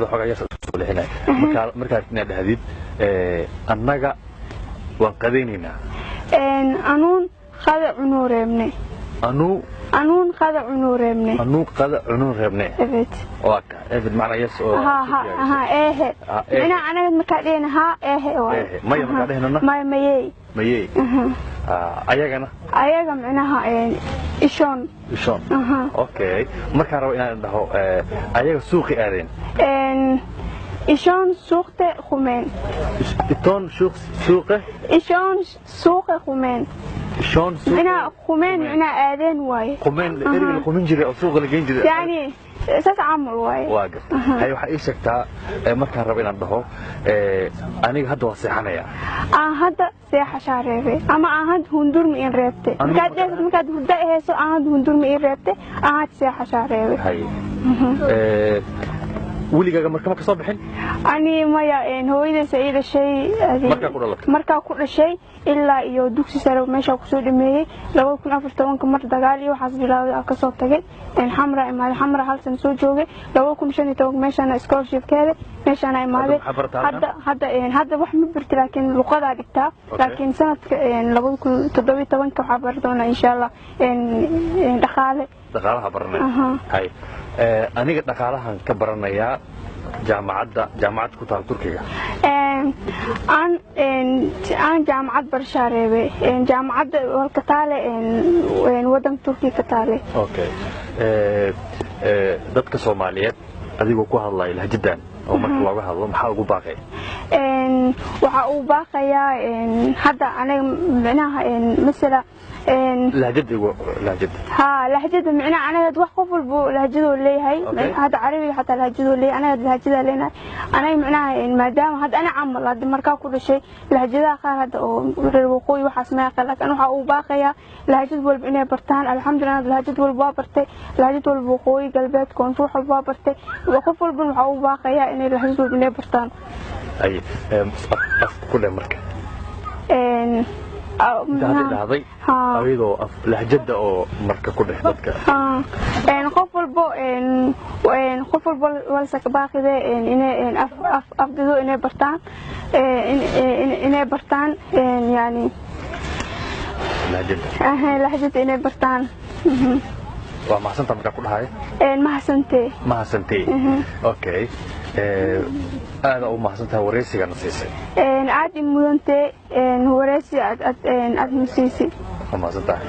xogaa yar soo leexinay marka inaad hadid annaga waan qadeynina anuun qada cunuu reebnay anuun qada cunuu reebnay evet waka evet macna yes oo ha ina anaga marka dheena ha maya marka dheena mayay ayaga macnaha ishoon okay marka rabo inaan dhaho ayaga suuqi aadeen إيشون سوقة خمين إيشون سوقة إيشون سوقة خمين إيشون سوقة أنا خمين أنا آذان واي خمين إيه الخمين جري أو سوق اللي جين جري يعني أساس عمر واي واقف هاي وحقيقة تا مركز ربنا نده أنا هذا وصيحنا يا هذا سياحة شعرية أما هذا هندور مين رابطة مكاد هدا هسه هذا هندور مين رابطة هذا سياحة شعرية هاي وليغا marka ka soo bixin ani maya hooyada sayida shay marka ku dhashay ilaa iyo dugsi sare meesha ku soo dhameeyay 2014 mar dagaal iyo waxaas bilaawday ka soo tagay xamra hal san soo joogay 2015 meeshana scholarship-keeda meeshana imaaday hadda wax ma bartay laakiin luqada dhigtaa laakiin sanadka 2017 waxa bardoona insha Allah dhaqaalaha baranay hay aniga dhaqaalahan ka baranayaa jaamacad ku taal Turkiga aan jaamacad barshareebe jaamacad walka taale wadan Turkiga ka taale okay dadka Soomaaliyeed adigoo ku hadlay lahjadan oo marka looga hadlo maxaa ugu baaqay waxa uu baaqayaa hadda aniga macnaha mesela لهجة لهجة معناها أنا أتوقف لهجة اللي هي هذا عربي حتى لهجة اللي أنا لهجة لنا أنا معناها ما دام هذا أنا عمل هذا مركب كل شيء لهجة آخر هذا الوقوي وحسمها لك أنا وباقية لهجة والبنية برتان الحمد لله لهجة والبابرتي لهجة والوقوي قلبت كون روح البابرتي وقف والبن وباقية إن لهجة والبنية برتان أي كل مركب هذا أيضا لهجة أو مركب كل حدك خوف البو والسك باقي ذا إن أفضل إنه برتان إنه برتان يعني لهجة إنه برتان وما حسنت مركب كل هاي ما حسنتي أوكي هذا أو ما حسنتها وريسي أنا سيسي عادي مدنتي وريسي عاد مسيسي ما حسنتها